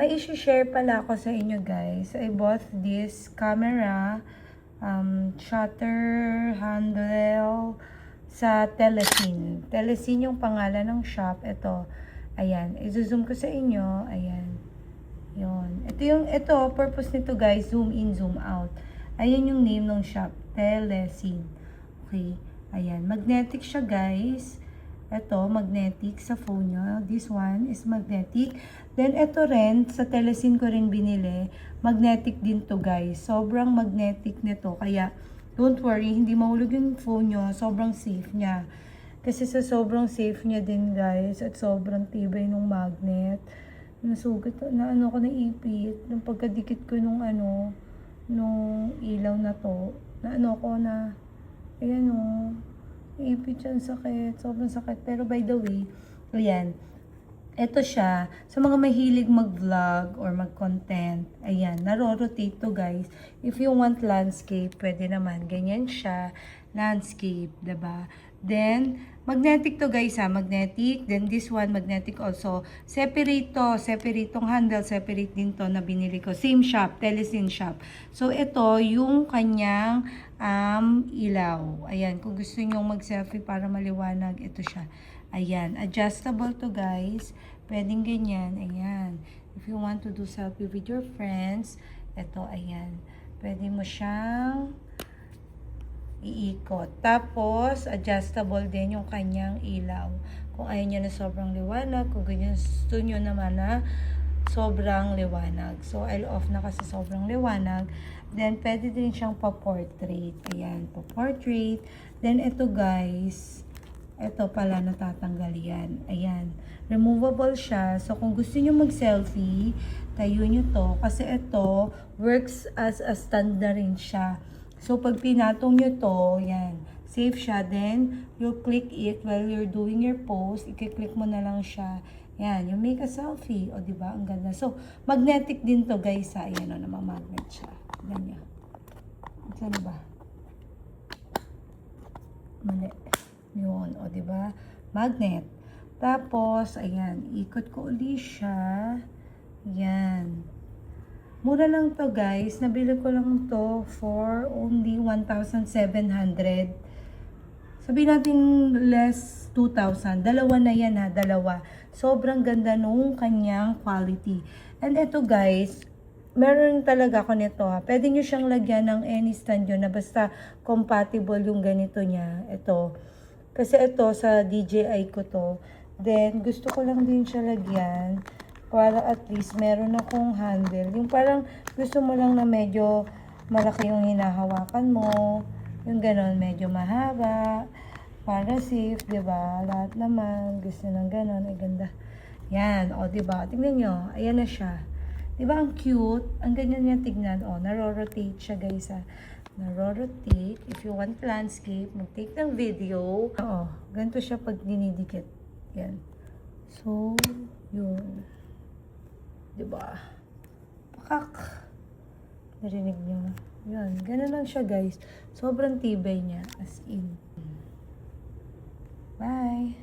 May isi-share pala ako sa inyo guys. I bought this camera, shutter handle sa Telesin. Telesin yung pangalan ng shop. Ito, ayan. I-zoom ko sa inyo. Ayan. Yun. Ito, purpose nito guys, zoom in, zoom out. Ayan yung name ng shop. Telesin. Okay. Ayan. Magnetic siya guys. Ito, magnetic sa phone nyo. This one is magnetic. Then, ito rin, sa Telesin ko rin binili. Magnetic din to guys. Sobrang magnetic nito. Kaya, don't worry, hindi mahulog yung phone nyo. Sobrang safe niya. Kasi sa sobrang safe niya din guys. At sobrang tibay ng magnet. Nasugat, na ano ko naipit. Nung pagkadikit ko nung nung ilaw na to. Na ano ko na, ayan o. Ipit yan, sakit. Sobrang sakit. Pero by the way, ayan. Ito siya. Sa mga mahilig mag-vlog or mag-content, ayan, naro-rotate to guys. If you want landscape, pwede naman. Ganyan siya. Landscape, diba? Then, magnetic to guys ha. Magnetic. Then this one, magnetic also. Separate to. Separate tong handle. Separate din to na binili ko. Same shop. Telesin shop. So, ito, yung kanyang ilaw. Ayan. Kung gusto nyo mag-selfie para maliwanag, ito siya. Ayan. Adjustable to guys. Pwedeng ganyan. Ayan. If you want to do selfie with your friends, ito, ayan. Pwede mo siyang iikot. Tapos, adjustable din yung kanyang ilaw. Kung ayaw nyo na sobrang liwanag, kung ganyan gusto nyo naman na sobrang liwanag. So, I'll off na kasi sobrang liwanag. Then, pwede din siyang pa-portrait. Ayan, pa-portrait. Then, ito guys, ito pala natatanggal yan. Ayan, removable siya. So, kung gusto nyo mag-selfie, tayo nyo to. Kasi ito, works as a stand na rin siya. So, pag pinatong nyo to, yan, safe siya. Then, you'll click it while you're doing your post. I-click mo na lang siya. Yan, you make a selfie. O, diba? Ang ganda. So, magnetic din to, guys, ha. Ayan, o, namang magnet siya. Ganyan. Saan ba? Mali. Yun, o, diba? Magnet. Tapos, ayan, ikot ko uli siya. Yan. Mura lang to guys. Nabili ko lang to for only 1,700. Sabihin natin less 2,000. Dalawa na yan ha, dalawa. Sobrang ganda nung kanyang quality. And ito guys, meron talaga ako nito ha. Pwede nyo siyang lagyan ng any stand yun na basta compatible yung ganito niya. Ito. Kasi ito sa DJI ko to. Then, gusto ko lang din siya lagyan para at least meron akong handle. Yung parang gusto mo lang na medyo malaki yung hinahawakan mo. Yung ganon, medyo mahaba. Para safe, diba? Lahat naman gusto ng ganon. Ay, ganda. Yan, o, diba? Tingnan nyo. Ayan na siya. Diba ang cute? Ang ganyan niya tignan. O, naro-rotate siya, guys, ha. Naro-rotate. If you want landscape, mag-take ng video. Oo, ganito siya pag dinidikit. Yan. So, yun. Diba? Pakak. Narinig nyo. Yan. Ganun lang siya, guys. Sobrang tibay niya. As in. Bye.